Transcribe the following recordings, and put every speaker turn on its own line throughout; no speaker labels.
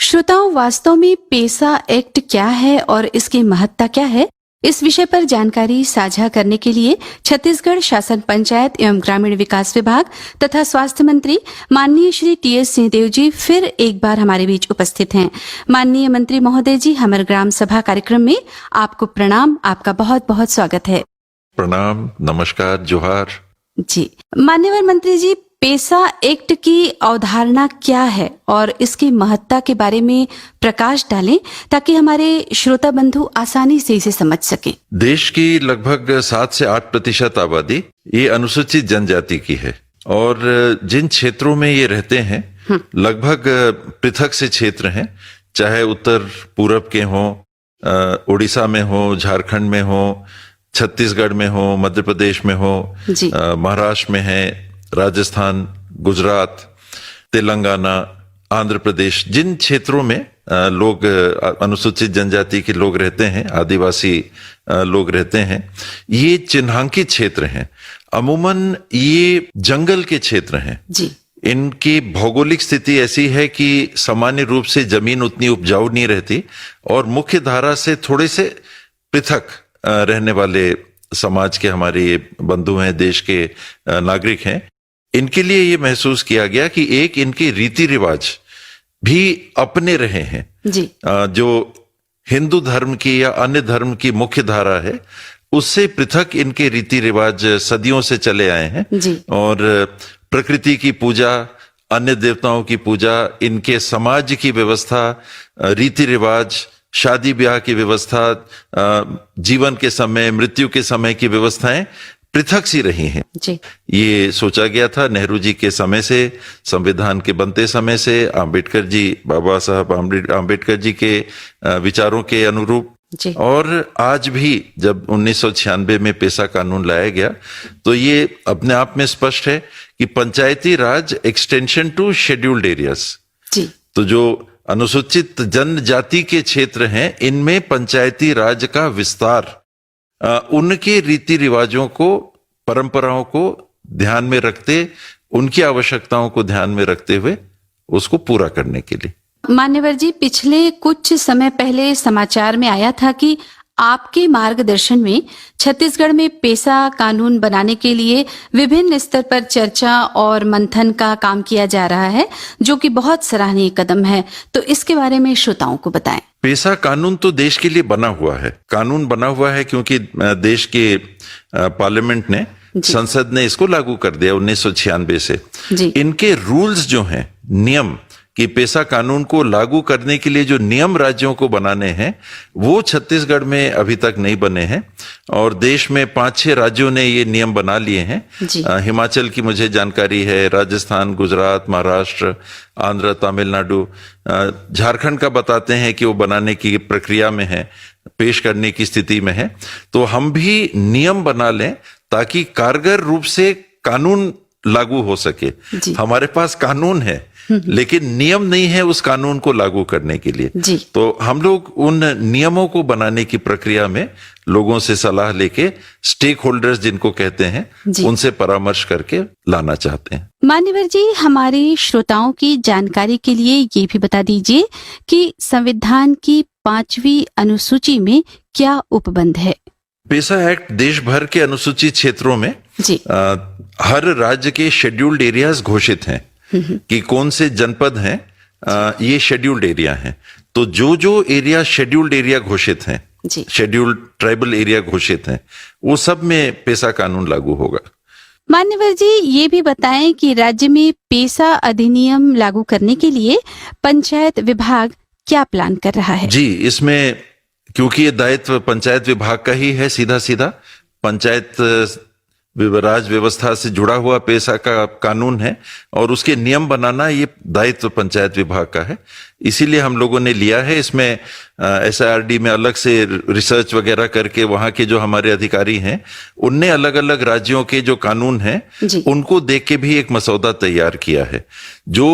श्रोताओं, वास्तव में पेसा एक्ट क्या है और इसकी महत्ता क्या है, इस विषय पर जानकारी साझा करने के लिए छत्तीसगढ़ शासन पंचायत एवं ग्रामीण विकास विभाग तथा स्वास्थ्य मंत्री माननीय श्री टी.एस. सिंहदेव जी फिर एक बार हमारे बीच उपस्थित हैं। माननीय मंत्री महोदय जी, हमारे ग्राम सभा कार्यक्रम में आपको प्रणाम, आपका बहुत बहुत स्वागत है।
प्रणाम, नमस्कार, जोहार
जी। मान्यवर मंत्री जी, पेसा एक्ट की अवधारणा क्या है और इसकी महत्ता के बारे में प्रकाश डालें ताकि हमारे श्रोता बंधु आसानी से इसे समझ सकें।
देश की लगभग 7 से 8% आबादी ये अनुसूचित जनजाति की है और जिन क्षेत्रों में ये रहते हैं लगभग पृथक से क्षेत्र हैं, चाहे उत्तर पूरब के हों, उड़ीसा में हो, झारखंड में हो, छत्तीसगढ़ में हो, मध्य प्रदेश में हो, महाराष्ट्र में है, राजस्थान, गुजरात, तेलंगाना, आंध्र प्रदेश, जिन क्षेत्रों में लोग अनुसूचित जनजाति के लोग रहते हैं, आदिवासी लोग रहते हैं, ये चिन्हांकित क्षेत्र हैं। अमूमन ये जंगल के क्षेत्र हैं
जी।
इनकी भौगोलिक स्थिति ऐसी है कि सामान्य रूप से जमीन उतनी उपजाऊ नहीं रहती और मुख्य धारा से थोड़े से पृथक रहने वाले समाज के हमारे बंधु हैं, देश के नागरिक हैं। इनके लिए ये महसूस किया गया कि एक इनके रीति रिवाज भी अपने रहे हैं
जी।
जो हिंदू धर्म की या अन्य धर्म की मुख्य धारा है उससे पृथक इनके रीति रिवाज सदियों से चले आए हैं
जी।
और प्रकृति की पूजा, अन्य देवताओं की पूजा, इनके समाज की व्यवस्था, रीति रिवाज, शादी ब्याह की व्यवस्था, जीवन के समय, मृत्यु के समय की व्यवस्थाएं पृथक सी रही हैं
जी।
ये सोचा गया था नेहरू जी के समय से, संविधान के बनते समय से, आम्बेडकर जी, बाबा साहब आम्बेडकर जी के विचारों के अनुरूप
जी।
और आज भी जब 1996 में पेसा कानून लाया गया तो ये अपने आप में स्पष्ट है कि पंचायती राज एक्सटेंशन टू शेड्यूल्ड एरियाज
जी।
तो जो अनुसूचित जनजाति के क्षेत्र हैं इनमें पंचायती राज का विस्तार उनके रीति रिवाजों को, परंपराओं को ध्यान में रखते, उनकी आवश्यकताओं को ध्यान में रखते हुए उसको पूरा करने के लिए।
मान्यवर जी, पिछले कुछ समय पहले समाचार में आया था कि आपके मार्गदर्शन में छत्तीसगढ़ में पेसा कानून बनाने के लिए विभिन्न स्तर पर चर्चा और मंथन का काम किया जा रहा है, जो कि बहुत सराहनीय कदम है। तो इसके बारे में श्रोताओं को बताएं।
पेसा कानून तो देश के लिए बना हुआ है, कानून बना हुआ है क्योंकि देश के पार्लियामेंट ने, संसद ने इसको लागू कर दिया 1996 से
जी।
इनके रूल्स जो हैं, नियम कि पेसा कानून को लागू करने के लिए जो नियम राज्यों को बनाने हैं वो छत्तीसगढ़ में अभी तक नहीं बने हैं और देश में 5-6 राज्यों ने ये नियम बना लिए हैं। हिमाचल की मुझे जानकारी है, राजस्थान, गुजरात, महाराष्ट्र, आंध्र, तमिलनाडु, झारखंड का बताते हैं कि वो बनाने की प्रक्रिया में है, पेश करने की स्थिति में है। तो हम भी नियम बना लें ताकि कारगर रूप से कानून लागू हो सके। हमारे पास कानून है लेकिन नियम नहीं है उस कानून को लागू करने के लिए। तो हम लोग उन नियमों को बनाने की प्रक्रिया में लोगों से सलाह लेके, स्टेक होल्डर्स जिनको कहते हैं, उनसे परामर्श करके लाना चाहते हैं।
मान्यवर जी, हमारे श्रोताओं की जानकारी के लिए ये भी बता दीजिए कि संविधान की 5वीं अनुसूची में क्या उपबंध है।
पेसा एक्ट देश भर के अनुसूचित क्षेत्रों में हर राज्य के शेड्यूल्ड एरियाज घोषित हैं कि कौन से जनपद हैं, ये शेड्यूल्ड एरिया हैं। तो जो जो एरिया शेड्यूल्ड एरिया घोषित हैं, शेड्यूल्ड ट्राइबल एरिया घोषित हैं, वो सब में पेसा कानून लागू होगा।
मान्यवर जी, ये भी बताएं कि राज्य में पेसा अधिनियम लागू करने के लिए पंचायत विभाग क्या प्लान कर रहा है।
जी, इसमें क्योंकि ये दायित्व पंचायत विभाग का ही है, सीधा सीधा पंचायत राज व्यवस्था से जुड़ा हुआ पेसा का कानून है और उसके नियम बनाना ये दायित्व पंचायत विभाग का है। इसीलिए हम लोगों ने लिया है। इसमें SIRD में अलग से रिसर्च वगैरह करके वहां के जो हमारे अधिकारी हैं उनने अलग अलग राज्यों के जो कानून हैं उनको देख के भी एक मसौदा तैयार किया है। जो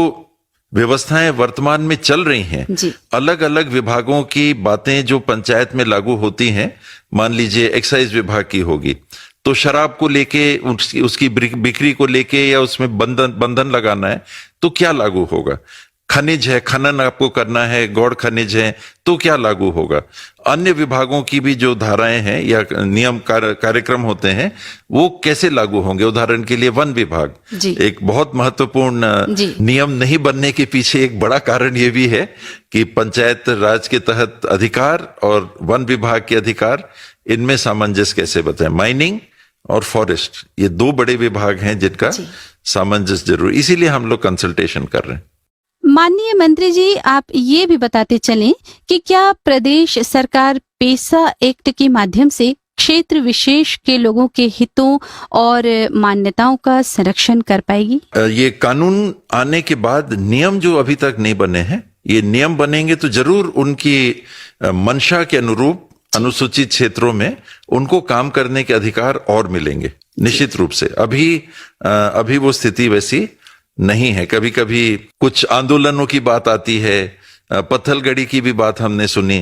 व्यवस्थाएं वर्तमान में चल रही हैं, अलग अलग विभागों की बातें जो पंचायत में लागू होती हैं, मान लीजिए एक्साइज विभाग की होगी तो शराब को लेके, उसकी बिक्री को लेके या उसमें बंधन लगाना है तो क्या लागू होगा। खनिज है, खनन आपको करना है, गौड़ खनिज है, तो क्या लागू होगा। अन्य विभागों की भी जो धाराएं हैं या नियम कार्यक्रम होते हैं वो कैसे लागू होंगे। उदाहरण के लिए वन विभाग
जी।
एक बहुत महत्वपूर्ण
जी।
नियम नहीं बनने के पीछे एक बड़ा कारण ये भी है कि पंचायत राज के तहत अधिकार और वन विभाग के अधिकार, इनमें सामंजस्य कैसे बताएं। माइनिंग और फॉरेस्ट, ये दो बड़े विभाग हैं जिनका सामंजस्य जरूरी, इसीलिए हम लोग कंसल्टेशन कर रहे हैं।
माननीय मंत्री जी, आप ये भी बताते चलें कि क्या प्रदेश सरकार पेसा एक्ट के माध्यम से क्षेत्र विशेष के लोगों के हितों और मान्यताओं का संरक्षण कर पाएगी।
ये कानून आने के बाद नियम जो अभी तक नहीं बने हैं, ये नियम बनेंगे तो जरूर उनकी मंशा के अनुरूप अनुसूचित क्षेत्रों में उनको काम करने के अधिकार और मिलेंगे निश्चित रूप से। अभी वो स्थिति वैसी नहीं है। कभी कभी कुछ आंदोलनों की बात आती है, पत्थलगड़ी की भी बात हमने सुनी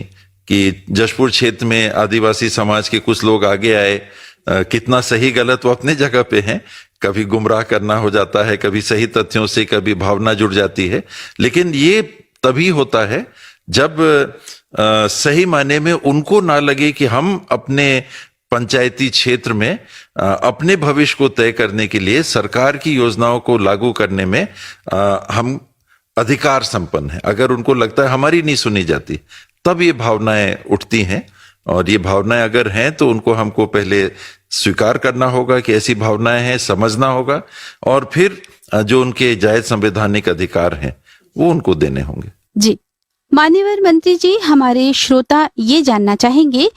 कि जशपुर क्षेत्र में आदिवासी समाज के कुछ लोग आगे आए, कितना सही गलत वो अपने जगह पे हैं, कभी गुमराह करना हो जाता है, कभी सही तथ्यों से, कभी भावना जुड़ जाती है। लेकिन ये तभी होता है जब सही मायने में उनको ना लगे कि हम अपने पंचायती क्षेत्र में अपने भविष्य को तय करने के लिए सरकार की योजनाओं को लागू करने में हम अधिकार संपन्न हैं। अगर उनको लगता है हमारी नहीं सुनी जाती, तब ये भावनाएं उठती हैं। और ये भावनाएं अगर हैं तो उनको हमको पहले स्वीकार करना होगा कि ऐसी भावनाएं हैं, समझना होगा, और फिर जो उनके जायज संवैधानिक अधिकार हैं वो उनको देने होंगे।
जी मान्यवर मंत्री जी, हमारे श्रोता ये जानना चाहेंगे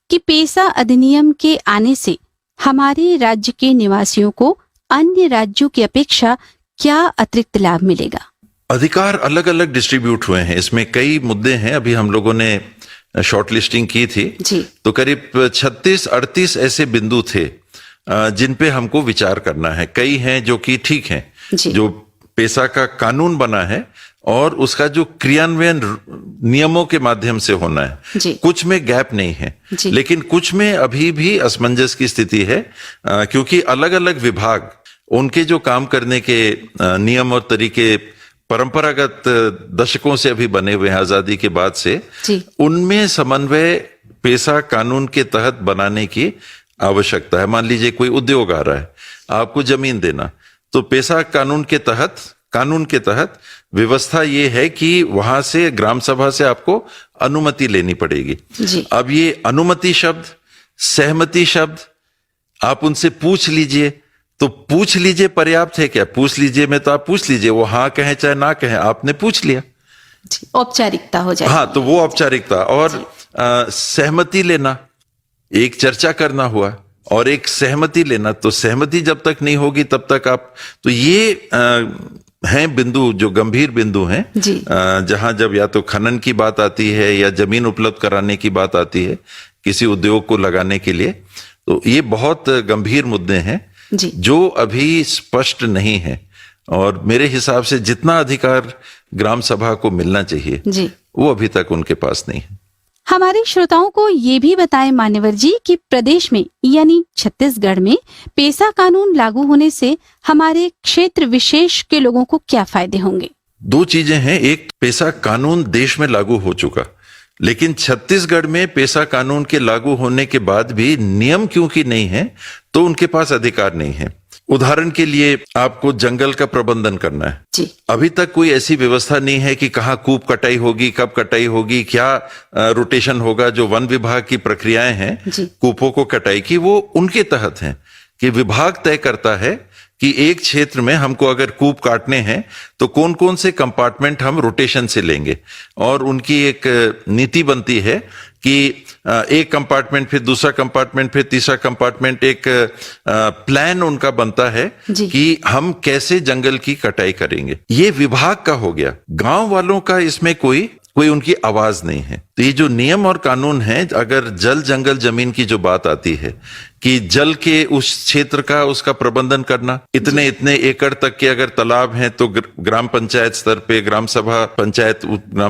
कि पेसा अधिनियम के आने से हमारे राज्य के निवासियों को अन्य राज्यों की अपेक्षा क्या अतिरिक्त लाभ मिलेगा।
अधिकार अलग अलग डिस्ट्रीब्यूट हुए हैं, इसमें कई मुद्दे हैं। अभी हम लोगों ने शॉर्ट लिस्टिंग की थी
जी।
तो करीब 36-38 ऐसे बिंदु थे जिन पे हमको विचार करना है। कई हैं जो कि ठीक हैं, जो पेसा का कानून बना है और उसका जो क्रियान्वयन नियमों के माध्यम से होना है, कुछ में गैप नहीं है, लेकिन कुछ में अभी भी असमंजस की स्थिति है, क्योंकि अलग अलग विभाग उनके जो काम करने के नियम और तरीके परंपरागत दशकों से अभी बने हुए हैं आजादी के बाद से, उनमें समन्वय पेसा कानून के तहत बनाने की आवश्यकता है। मान लीजिए कोई उद्योग आ रहा है, आपको जमीन देना, तो पेसा कानून के तहत व्यवस्था ये है कि वहां से ग्राम सभा से आपको अनुमति लेनी पड़ेगी। अब ये अनुमति शब्द, सहमति शब्द, आप उनसे पूछ लीजिए, तो पूछ लीजिए पर्याप्त है क्या? पूछ लीजिए में तो आप पूछ लीजिए, वो हाँ कहें चाहे ना कहें, आपने पूछ लिया,
औपचारिकता हो जाएगी।
हाँ, तो वो औपचारिकता। और सहमति लेना, एक चर्चा करना हुआ और एक सहमति लेना, तो सहमति जब तक नहीं होगी तब तक आप, तो ये हैं बिंदु जो गंभीर बिंदु हैं, जहां जब या तो खनन की बात आती है या जमीन उपलब्ध कराने की बात आती है किसी उद्योग को लगाने के लिए, तो ये बहुत गंभीर मुद्दे हैं जो अभी स्पष्ट नहीं है। और मेरे हिसाब से जितना अधिकार ग्राम सभा को मिलना चाहिए वो अभी तक उनके पास नहीं है।
हमारे श्रोताओं को ये भी बताएं मान्यवर जी कि प्रदेश में यानी छत्तीसगढ़ में पेसा कानून लागू होने से हमारे क्षेत्र विशेष के लोगों को क्या फायदे होंगे।
दो चीजें हैं, एक पेसा कानून देश में लागू हो चुका, लेकिन छत्तीसगढ़ में पेसा कानून के लागू होने के बाद भी नियम क्योंकि नहीं है तो उनके पास अधिकार नहीं है। उदाहरण के लिए आपको जंगल का प्रबंधन करना है, अभी तक कोई ऐसी व्यवस्था नहीं है कि कहाँ कूप कटाई होगी, कब कटाई होगी, क्या रोटेशन होगा। जो वन विभाग की प्रक्रियाएं हैं कूपों को कटाई की, वो उनके तहत हैं कि विभाग तय करता है कि एक क्षेत्र में हमको अगर कूप काटने हैं तो कौन कौन से कंपार्टमेंट हम रोटेशन से लेंगे, और उनकी एक नीति बनती है कि एक कंपार्टमेंट, फिर दूसरा कंपार्टमेंट, फिर तीसरा कंपार्टमेंट, एक प्लान उनका बनता है कि हम कैसे जंगल की कटाई करेंगे। ये विभाग का हो गया, गांव वालों का इसमें कोई उनकी आवाज नहीं है। तो ये जो नियम और कानून है, अगर जल जंगल जमीन की जो बात आती है कि जल के उस क्षेत्र का उसका प्रबंधन करना, इतने एकड़ तक के अगर तालाब हैं तो ग्राम पंचायत स्तर पे ग्राम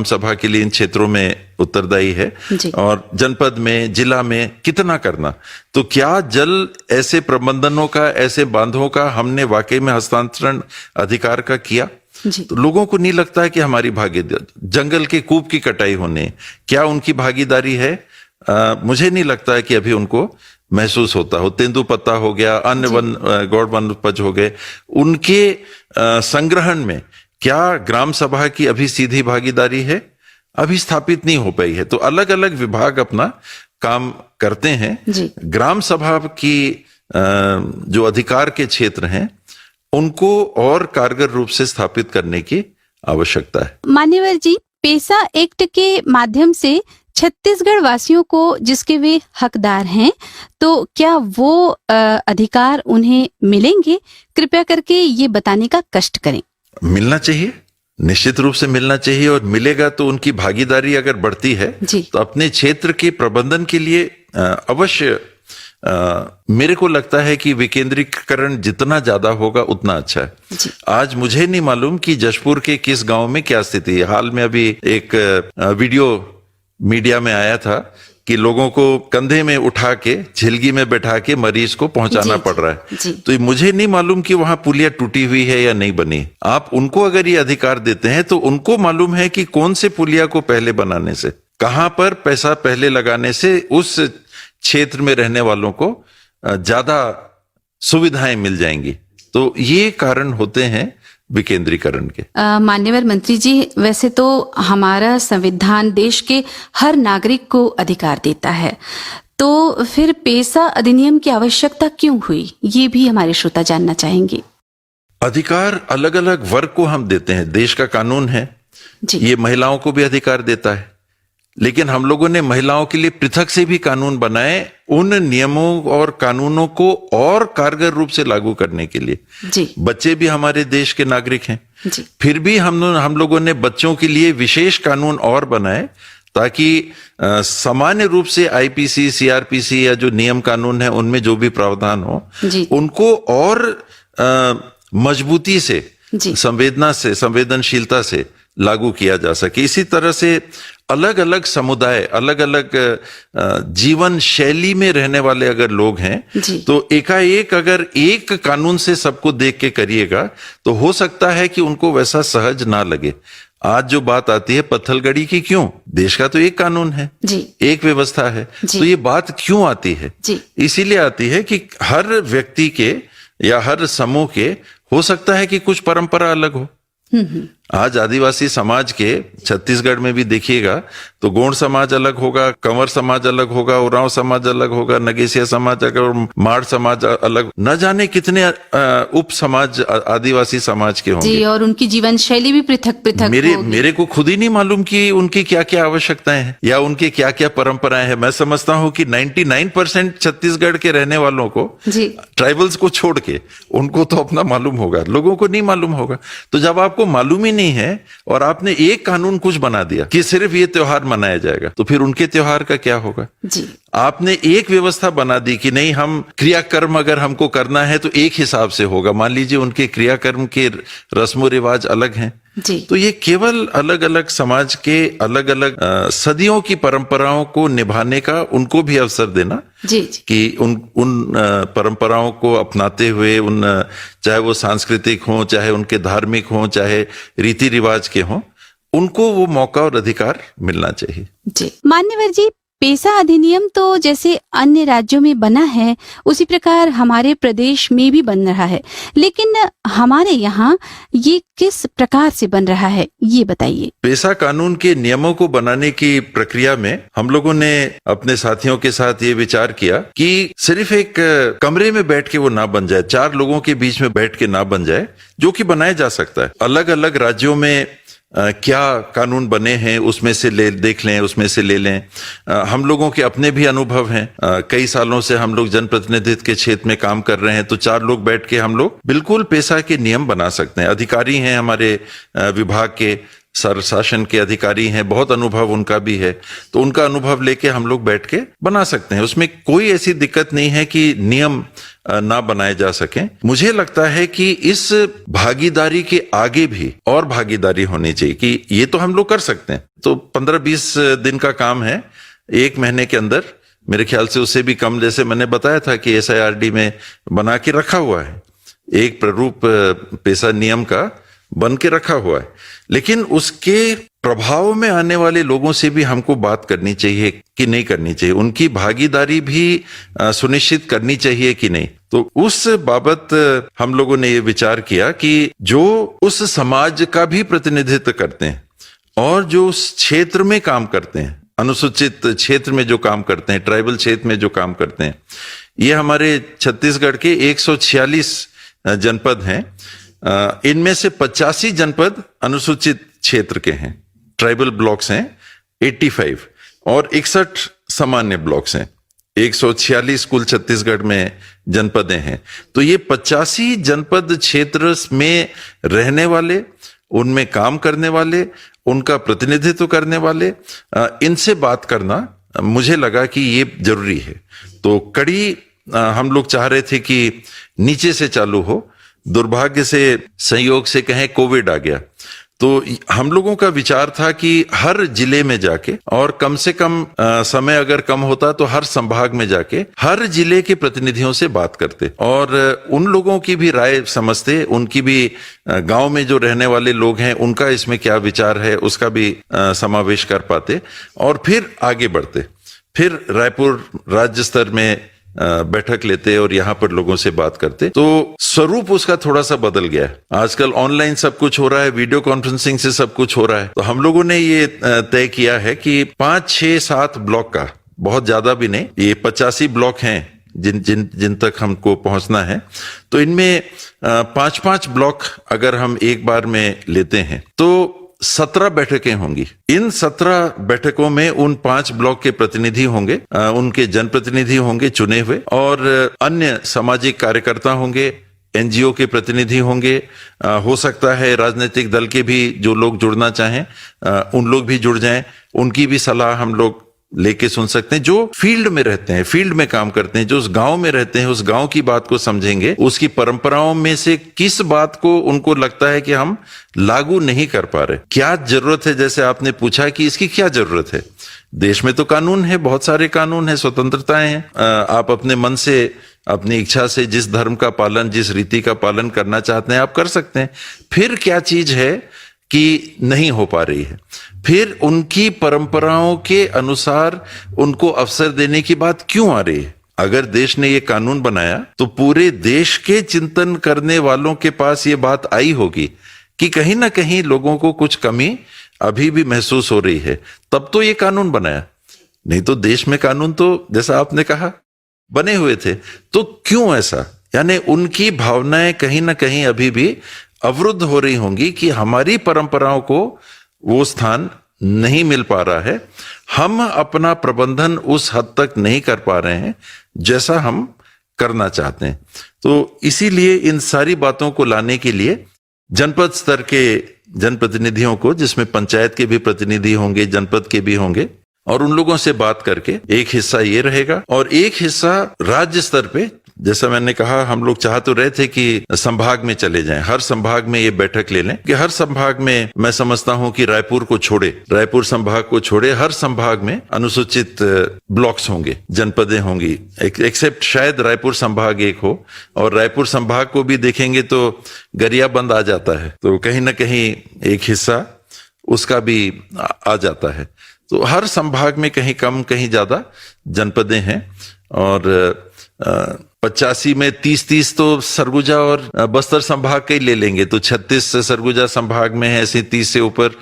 सभा के लिए इन क्षेत्रों में उत्तरदायी है, और जनपद में, जिला में कितना करना। तो क्या जल ऐसे प्रबंधनों का, ऐसे बांधों का हमने वाकई में हस्तांतरण अधिकार का किया?
जी।
तो लोगों को नहीं लगता है कि हमारी भागीदारी, जंगल के कूप की कटाई होने, क्या उनकी भागीदारी है? मुझे नहीं लगता है कि अभी उनको महसूस होता हो। तेंदुपत्ता हो गया, अन्य वन गौड़ वन उपज हो गए, उनके संग्रहण में क्या ग्राम सभा की अभी सीधी भागीदारी है? अभी स्थापित नहीं हो पाई है। तो अलग अलग विभाग अपना काम करते हैं।
जी।
ग्राम सभा की जो अधिकार के क्षेत्र हैं उनको और कारगर रूप से स्थापित करने की आवश्यकता है।
मान्यवर जी, पेसा एक्ट के माध्यम से छत्तीसगढ़ वासियों को जिसके वे हकदार हैं, तो क्या वो अधिकार उन्हें मिलेंगे? कृपया करके ये बताने का कष्ट करें।
मिलना चाहिए, निश्चित रूप से मिलना चाहिए, और मिलेगा तो उनकी भागीदारी अगर बढ़ती है
जी।
तो अपने क्षेत्र के प्रबंधन के लिए अवश्य मेरे को लगता है कि विकेंद्रीकरण जितना ज्यादा होगा उतना अच्छा है।
जी।
आज मुझे नहीं मालूम कि जशपुर के किस गांव में क्या स्थिति है। हाल में अभी एक वीडियो मीडिया में आया था कि लोगों को कंधे में उठा के झिलगी में बैठा के मरीज को पहुंचाना पड़ रहा है।
जी।
तो मुझे नहीं मालूम कि वहां पुलिया टूटी हुई है या नहीं बनी। आप उनको अगर ये अधिकार देते हैं तो उनको मालूम है कि कौन से पुलिया को पहले बनाने से, कहां पर पैसा पहले लगाने से उस क्षेत्र में रहने वालों को ज्यादा सुविधाएं मिल जाएंगी। तो ये कारण होते हैं विकेंद्रीकरण के।
मान्यवर मंत्री जी, वैसे तो हमारा संविधान देश के हर नागरिक को अधिकार देता है, तो फिर पेसा अधिनियम की आवश्यकता क्यों हुई, ये भी हमारे श्रोता जानना चाहेंगे।
अधिकार अलग अलग वर्ग को हम देते हैं, देश का कानून है
जी।
ये महिलाओं को भी अधिकार देता है, लेकिन हम लोगों ने महिलाओं के लिए पृथक से भी कानून बनाए उन नियमों और कानूनों को और कारगर रूप से लागू करने के लिए।
जी।
बच्चे भी हमारे देश के नागरिक हैं।
जी।
फिर भी हम लोगों ने बच्चों के लिए विशेष कानून और बनाए ताकि सामान्य रूप से आईपीसी, सीआरपीसी या जो नियम कानून है उनमें जो भी प्रावधान हो
जी।
उनको और मजबूती से, संवेदनशीलता से लागू किया जा सके। इसी तरह से अलग अलग समुदाय, अलग अलग जीवन शैली में रहने वाले अगर लोग हैं तो एकाएक अगर एक कानून से सबको देख के करिएगा तो हो सकता है कि उनको वैसा सहज ना लगे। आज जो बात आती है पत्थलगड़ी की, क्यों? देश का तो एक कानून है जी। एक व्यवस्था है, तो ये बात क्यों आती है? इसीलिए आती है कि हर व्यक्ति के या हर समूह के हो सकता है कि कुछ परंपरा अलग हो। आज आदिवासी समाज के छत्तीसगढ़ में भी देखिएगा तो गोंड समाज अलग होगा, कंवर समाज अलग होगा, उरांव समाज अलग होगा, नगेसिया समाज अलग, माड़ समाज अलग, न जाने कितने उप समाज आदिवासी समाज के होंगे।
जी, और उनकी जीवन शैली भी पृथक पृथक
मेरे को खुद ही नहीं मालूम कि उनकी क्या क्या आवश्यकताएं हैं या उनकी क्या क्या परंपराएं हैं। मैं समझता हूं कि 99% छत्तीसगढ़ के रहने वालों को, ट्राइबल्स को छोड़ के, उनको तो अपना मालूम होगा, लोगों को नहीं मालूम होगा। तो जब आपको मालूम ही नहीं है और आपने एक कानून कुछ बना दिया कि सिर्फ ये त्योहार मनाया जाएगा, तो फिर उनके त्योहार का क्या होगा? जी। आपने एक व्यवस्था बना दी कि नहीं, हम क्रियाकर्म अगर हमको करना है तो एक हिसाब से होगा। मान लीजिए उनके क्रियाकर्म के रस्मों रिवाज अलग हैं जी। तो ये केवल अलग अलग समाज के अलग अलग सदियों की परंपराओं को निभाने का उनको भी अवसर देना जी। कि उन परंपराओं को अपनाते हुए, चाहे वो सांस्कृतिक हों, चाहे उनके धार्मिक हों, चाहे रीति रिवाज के हों, उनको वो मौका और अधिकार मिलना चाहिए
जी। मान्यवर जी, पेसा अधिनियम तो जैसे अन्य राज्यों में बना है उसी प्रकार हमारे प्रदेश में भी बन रहा है, लेकिन हमारे यहाँ ये किस प्रकार से बन रहा है, ये बताइए।
पेसा कानून के नियमों को बनाने की प्रक्रिया में हम लोगों ने अपने साथियों के साथ ये विचार किया कि सिर्फ एक कमरे में बैठ के वो ना बन जाए, 4 लोगों के बीच में बैठ के ना बन जाए, जो कि बनाया जा सकता है। अलग अलग राज्यों में क्या कानून बने हैं उसमें से देख लें, उसमें से ले लें। हम लोगों के अपने भी अनुभव हैं, कई सालों से हम लोग जनप्रतिनिधित्व के क्षेत्र में काम कर रहे हैं, तो 4 लोग बैठ के हम लोग बिल्कुल पेशा के नियम बना सकते हैं। अधिकारी हैं हमारे विभाग के, शासन के अधिकारी हैं, बहुत अनुभव उनका भी है, तो उनका अनुभव लेके हम लोग बैठ के बना सकते हैं। उसमें कोई ऐसी दिक्कत नहीं है कि नियम ना बनाए जा सकें। मुझे लगता है कि इस भागीदारी के आगे भी और भागीदारी होनी चाहिए कि ये तो हम लोग कर सकते हैं, तो 15-20 दिन का काम है, 1 महीने के अंदर, मेरे ख्याल से उससे भी कम, जैसे मैंने बताया था कि SIRD में बना के रखा हुआ है एक प्रारूप पेशा नियम का, बन के रखा हुआ है, लेकिन उसके प्रभाव में आने वाले लोगों से भी हमको बात करनी चाहिए कि नहीं करनी चाहिए, उनकी भागीदारी भी सुनिश्चित करनी चाहिए कि नहीं। तो उस बाबत हम लोगों ने ये विचार किया कि जो उस समाज का भी प्रतिनिधित्व करते हैं और जो उस क्षेत्र में काम करते हैं, अनुसूचित क्षेत्र में जो काम करते हैं, ट्राइबल क्षेत्र में जो काम करते हैं, ये हमारे छत्तीसगढ़ के 146 जनपद हैं। इनमें से 85 जनपद अनुसूचित क्षेत्र के हैं, ट्राइबल ब्लॉक्स हैं 85 और 61 सामान्य ब्लॉक्स हैं। 146 कुल छत्तीसगढ़ में जनपदें हैं। तो ये 85 जनपद क्षेत्र में रहने वाले, उनमें काम करने वाले, उनका प्रतिनिधित्व करने वाले, इनसे बात करना मुझे लगा कि ये जरूरी है। तो कड़ी हम लोग चाह रहे थे कि नीचे से चालू हो। दुर्भाग्य से, संयोग से कहें, कोविड आ गया, तो हम लोगों का विचार था कि हर जिले में जाके, और कम से कम समय अगर कम होता तो हर संभाग में जाके हर जिले के प्रतिनिधियों से बात करते और उन लोगों की भी राय समझते, उनकी भी गांव में जो रहने वाले लोग हैं उनका इसमें क्या विचार है उसका भी समावेश कर पाते और फिर आगे बढ़ते। फिर रायपुर राज्य स्तर में बैठक लेते और यहाँ पर लोगों से बात करते। तो स्वरूप उसका थोड़ा सा बदल गया है। आजकल ऑनलाइन सब कुछ हो रहा है, वीडियो कॉन्फ्रेंसिंग से सब कुछ हो रहा है। तो हम लोगों ने ये तय किया है कि 5, 6, 7 ब्लॉक का, बहुत ज्यादा भी नहीं, ये 85 ब्लॉक हैं जिन तक हमको पहुंचना है। तो इनमें 5-5 ब्लॉक अगर हम एक बार में लेते हैं तो 17 बैठकें होंगी। इन 17 बैठकों में उन 5 ब्लॉक के प्रतिनिधि होंगे, उनके जनप्रतिनिधि होंगे चुने हुए, और अन्य सामाजिक कार्यकर्ता होंगे, एनजीओ के प्रतिनिधि होंगे, हो सकता है राजनीतिक दल के भी जो लोग जुड़ना चाहें उन लोग भी जुड़ जाएं, उनकी भी सलाह हम लोग लेके सुन सकते हैं। जो फील्ड में रहते हैं, फील्ड में काम करते हैं, जो उस गांव में रहते हैं, उस गांव की बात को समझेंगे, उसकी परंपराओं में से किस बात को उनको लगता है कि हम लागू नहीं कर पा रहे, क्या जरूरत है। जैसे आपने पूछा कि इसकी क्या जरूरत है, देश में तो कानून है, बहुत सारे कानून है, स्वतंत्रताएं हैं, आप अपने मन से, अपनी इच्छा से जिस धर्म का पालन, जिस रीति का पालन करना चाहते हैं आप कर सकते हैं। फिर क्या चीज है कि नहीं हो पा रही है, फिर उनकी परंपराओं के अनुसार उनको अवसर देने की बात क्यों आ रही है। अगर देश ने ये कानून बनाया तो पूरे देश के चिंतन करने वालों के पास ये बात आई होगी कि कहीं ना कहीं लोगों को कुछ कमी अभी भी महसूस हो रही है, तब तो ये कानून बनाया। नहीं तो देश में कानून तो जैसा आपने कहा बने हुए थे, तो क्यों ऐसा, यानी उनकी भावनाएं कहीं ना कहीं अभी भी अवरुद्ध हो रही होंगी कि हमारी परंपराओं को वो स्थान नहीं मिल पा रहा है, हम अपना प्रबंधन उस हद तक नहीं कर पा रहे हैं जैसा हम करना चाहते हैं। तो इसीलिए इन सारी बातों को लाने के लिए जनपद स्तर के जनप्रतिनिधियों को, जिसमें पंचायत के भी प्रतिनिधि होंगे, जनपद के भी होंगे, और उन लोगों से बात करके एक हिस्सा ये रहेगा और एक हिस्सा राज्य स्तर पे, जैसा मैंने कहा, हम लोग चाह तो रहे थे कि संभाग में चले जाएं, हर संभाग में ये बैठक ले लें कि हर संभाग में, मैं समझता हूं कि रायपुर को छोड़े, रायपुर संभाग को छोड़े हर संभाग में अनुसूचित ब्लॉक्स होंगे, जनपदें होंगी, एक्सेप्ट शायद रायपुर संभाग एक हो, और रायपुर संभाग को भी देखेंगे तो गरियाबंद आ जाता है, तो कहीं ना कहीं एक हिस्सा उसका भी आ जाता है। तो हर संभाग में कहीं कम कहीं ज्यादा जनपदें हैं, और 85 में 30 तो सरगुजा और बस्तर संभाग के ही ले लेंगे, तो 36 सरगुजा संभाग में है, ऐसे 30 से ऊपर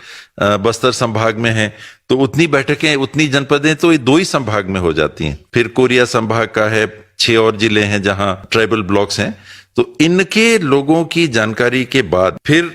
बस्तर संभाग में है, तो उतनी बैठकें, उतनी जनपदें तो ये 2 ही संभाग में हो जाती हैं। फिर कोरिया संभाग का है, 6 और जिले हैं जहां ट्राइबल ब्लॉक्स हैं। तो इनके लोगों की जानकारी के बाद फिर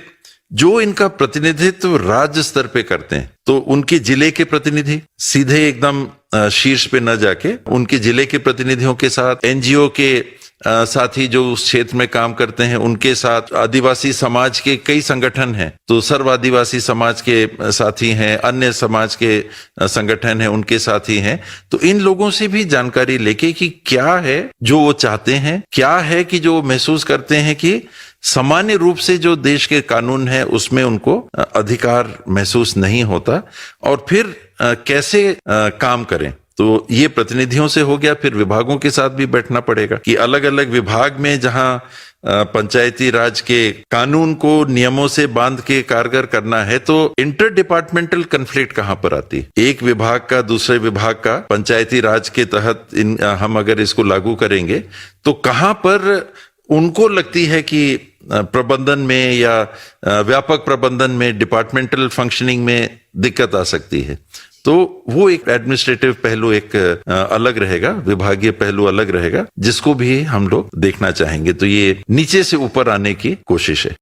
जो इनका प्रतिनिधित्व राज्य स्तर पे करते हैं, तो उनके जिले के प्रतिनिधि सीधे एकदम शीर्ष पे न जाके उनके जिले के प्रतिनिधियों के साथ, एनजीओ के साथी जो उस क्षेत्र में काम करते हैं उनके साथ, आदिवासी समाज के कई संगठन हैं, तो सर्व आदिवासी समाज के साथी हैं, अन्य समाज के संगठन हैं उनके साथी हैं, तो इन लोगों से भी जानकारी लेके कि क्या है जो वो चाहते हैं, क्या है कि जो महसूस करते हैं कि सामान्य रूप से जो देश के कानून है उसमें उनको अधिकार महसूस नहीं होता, और फिर कैसे काम करें। तो ये प्रतिनिधियों से हो गया, फिर विभागों के साथ भी बैठना पड़ेगा कि अलग अलग विभाग में जहां पंचायती राज के कानून को नियमों से बांध के कारगर करना है, तो इंटर डिपार्टमेंटल कन्फ्लिक्ट कहां पर आती है? एक विभाग का दूसरे विभाग का पंचायती राज के तहत हम अगर इसको लागू करेंगे तो कहां पर उनको लगती है कि प्रबंधन में या व्यापक प्रबंधन में, डिपार्टमेंटल फंक्शनिंग में दिक्कत आ सकती है। तो वो एक एडमिनिस्ट्रेटिव पहलू एक अलग रहेगा, विभागीय पहलू अलग रहेगा, जिसको भी हम लोग देखना चाहेंगे। तो ये नीचे से ऊपर आने की कोशिश है।